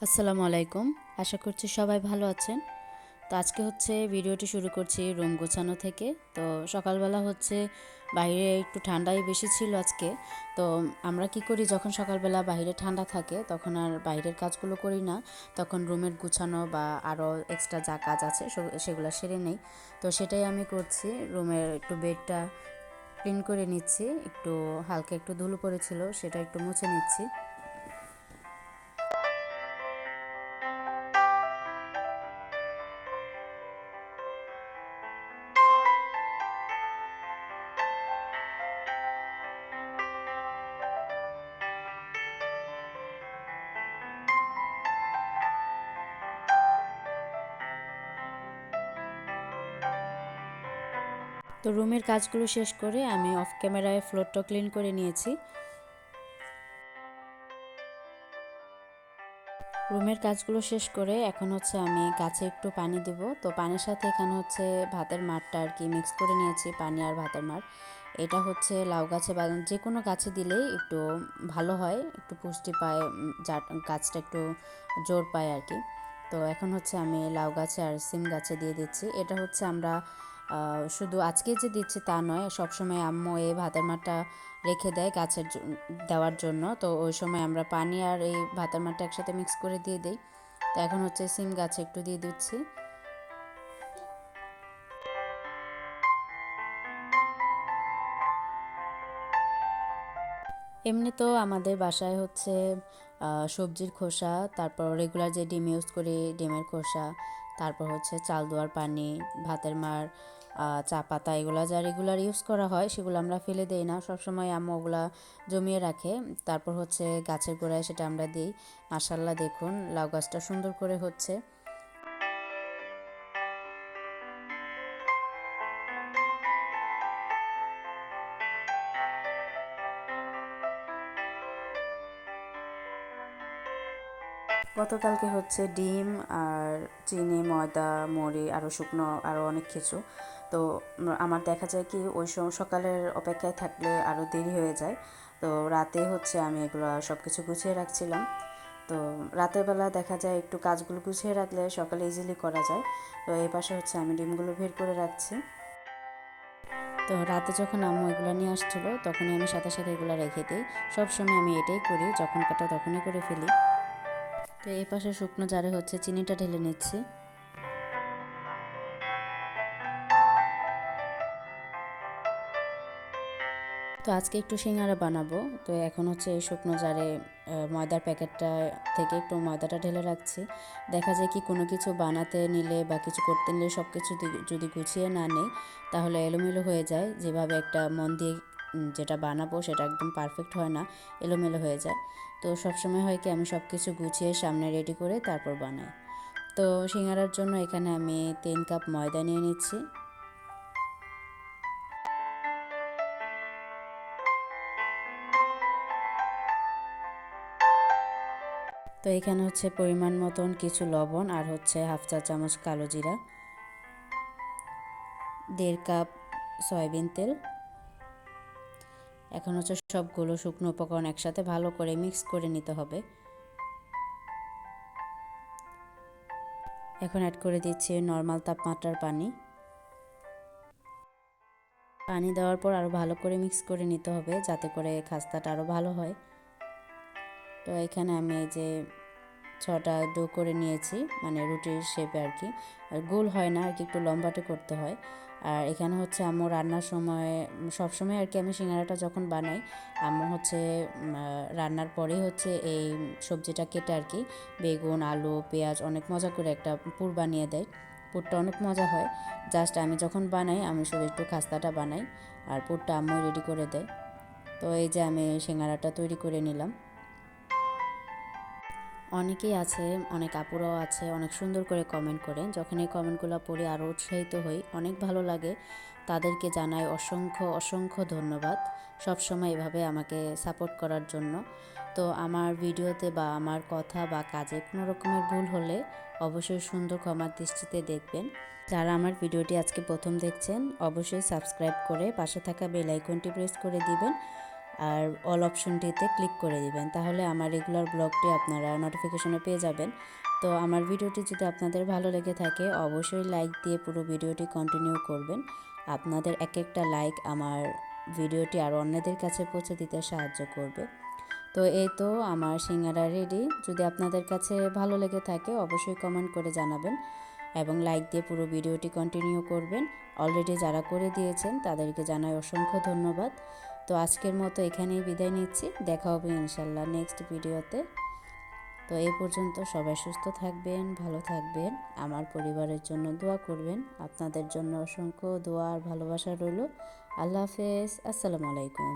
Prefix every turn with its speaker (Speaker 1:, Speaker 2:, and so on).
Speaker 1: আসসালামু আলাইকুম। আশা করছি সবাই ভালো আছেন। তো আজকে ভিডিওটি শুরু করছি রুম গোছানো থেকে। তো সকালবেলা বাইরে একটু ঠান্ডাই বেশি ছিল আজকে। তো আমরা কি করি, যখন সকালবেলা বাইরে ঠান্ডা থাকে তখন আর বাইরের কাজগুলো করি না। তখন রুমের গুছানো বা আরও এক্সট্রা যা কাজ আছে সেগুলো সেরে নেই। তো সেটাই আমি করছি। রুমের একটু বেডটা ক্লিন করে নিচ্ছি, একটু হালকা একটু ধুলো পড়েছিল সেটা একটু মুছে নিচ্ছি। তো রুমের কাজগুলো শেষ করে আমি অফ ক্যামেরায় ফ্লোরটা ক্লিন করে নিয়েছি। রুমের কাজগুলো শেষ করে এখন আমি গাছে একটু পানি দেব। তো পানির সাথে এখানে ভাতের মাড়টা আর কি মিক্স করে নিয়েছি, পানি আর ভাতের মাড়। এটা লাউ গাছে বা যে কোনো গাছে দিলেই একটু ভালো হয়, একটু পুষ্টি পায়, যা গাছটা একটু জোর পায় আর কি। তো এখন আমি লাউ গাছে আর সিম গাছে দিয়ে দিচ্ছি। এটা আমরা শুধু আজকে যে দিচ্ছি তা নয়, সবসময় আম্মু এই ভাতের মাড়টা রেখে দেয় দেওয়ার জন্য। তো ওই সময় আমরা পানি আর এই ভাতের মাড়টা একসাথে মিক্স করে দিয়ে দিই। তো এখন সিম গাছে একটু দিয়ে দিচ্ছি। এমনি তো আমাদের বাসায় সবজির খোসা, তারপর রেগুলার যে ডিম ইউজ করি ডিমের খোসা, তারপর চাল ধোয়ার পানি, ভাতের মাড়, চা পাতা, এগুলো যা রেগুলার ইউজ করা হয় সেগুলো আমরা ফেলে দেই না, সবসময় আম্মু ওগুলা জমিয়ে রাখে। তারপর গাছের গোড়ায় সেটা আমরা দিই। মাশাআল্লাহ, দেখুন লাউ গাছটা সুন্দর করে হচ্ছে। গতকালকে ডিম আর চিনি, ময়দা, মুড়ি, আরও শুকনো আরও অনেক কিছু। তো আমার দেখা যায় কি ওই সকালের অপেক্ষায় থাকলে আরও দেরি হয়ে যায়। তো রাতে আমি এগুলো সব কিছু গুছিয়ে রাখছিলাম। তো রাতের বেলা দেখা যায় একটু কাজগুলো গুছিয়ে রাখলে সকালে ইজিলি করা যায়। তো এই পাশে আমি ডিমগুলো বের করে রাখছি। তো রাতে যখন আম্মু এগুলো নিয়ে আসছিলো তখনই আমি সাথে সাথে এগুলো রেখে দিই। সবসময় আমি এটাই করি, যখন কাটা তখনই করে ফেলি। তো এই পাশে শুকনো জারে চিনিটা ঢেলে নিচ্ছি। তো আজকে একটু সিঙ্গারা বানাবো। তো এখন এই শুকনো জারে ময়দার প্যাকেটটা থেকে একটু ময়দাটা ঢেলে রাখছি। দেখা যায় কি কোনো কিছু বানাতে নিলে বা কিছু করতে নিলে সব কিছু যদি গুছিয়ে না নেই তাহলে এলোমেলো হয়ে যায়। যেভাবে একটা মন দিয়ে যেটা বানাবো সেটা একদম পারফেক্ট হয় না, এলোমেলো হয়ে যায়। তো সবসময় হয় কি আমি সব কিছু গুছিয়ে সামনে রেডি করে তারপর বানাই। তো সিঙ্গারার জন্য এখানে আমি 3 কাপ ময়দা নিয়ে নিচ্ছি। তো এখানে পরিমাণ মতন কিছু লবণ আর হাফ চা চামচ কালো জিরা, 1.5 কাপ সয়াবিন তেল। এখন সবগুলো শুকনো উপকরণ একসাথে ভালো করে মিক্স করে নিতে হবে। এখন অ্যাড করে দিচ্ছি নর্মাল তাপমাত্রার পানি। পানি দেওয়ার পর আরও ভালো করে মিক্স করে নিতে হবে যাতে করে খাস্তাটা আরও ভালো হয়। তো এখানে আমি এই যে 6টা ডো করে নিয়েছি, মানে রুটির শেপে আর কি। আর গোল হয় না আর কি, একটু লম্বাটে করতে হয়। আর এখানে আম্মু রান্নার সময় সবসময় আর কি আমি সিঙ্গারাটা যখন বানাই আম্মু রান্নার পরেই এই সবজিটা কেটে আর কি বেগুন, আলু, পেঁয়াজ অনেক মজা করে একটা পুর বানিয়ে দেয়। পুরটা অনেক মজা হয়। জাস্ট আমি যখন বানাই আমি শুধু একটু খাস্তাটা বানাই আর পুরটা আম্মু রেডি করে দেয়। তো এই যে আমি সিঙ্গারাটা তৈরি করে নিলাম। অনেকেই আছে, অনেক আপুরাও আছে অনেক সুন্দর করে কমেন্ট করেন। যখন এই কমেন্টগুলো পড়ে আরও উৎসাহিত হই, অনেক ভালো লাগে। তাদেরকে জানাই অসংখ্য অসংখ্য ধন্যবাদ সবসময় এভাবে আমাকে সাপোর্ট করার জন্য। তো আমার ভিডিওতে বা আমার কথা বা কাজে কোনো রকমের ভুল হলে অবশ্যই সুন্দর ক্ষমার দৃষ্টিতে দেখবেন। যারা আমার ভিডিওটি আজকে প্রথম দেখছেন অবশ্যই সাবস্ক্রাইব করে পাশে থাকা বেল আইকনটি প্রেস করে দিবেন। আর অল অপশনটিতে ক্লিক করে দিবেন, তাহলে আমার রেগুলার ব্লগটি আপনারা নোটিফিকেশনে পেয়ে যাবেন। তো আমার ভিডিওটি যদি আপনাদের ভালো লেগে থাকে অবশ্যই লাইক দিয়ে পুরো ভিডিওটি কন্টিনিউ করবেন। আপনাদের এক একটা লাইক আমার ভিডিওটি আরও অন্যদের কাছে পৌঁছে দিতে সাহায্য করবে। তো এই তো আমার সিঙ্গারা রেডি। যদি আপনাদের কাছে ভালো লেগে থাকে অবশ্যই কমেন্ট করে জানাবেন এবং লাইক দিয়ে পুরো ভিডিওটি কন্টিনিউ করবেন। অলরেডি যারা করে দিয়েছেন তাদেরকে জানাই অসংখ্য ধন্যবাদ। তো আজকের মতো এখানেই বিদায় নিচ্ছি, দেখা হবে ইনশাল্লাহ নেক্সট ভিডিওতে। তো এই পর্যন্ত সবাই সুস্থ থাকবেন, ভালো থাকবেন, আমার পরিবারের জন্য দোয়া করবেন। আপনাদের জন্য অসংখ্য দোয়া আর ভালোবাসা রইল। আল্লাহ হাফেজ, আসসালামু আলাইকুম।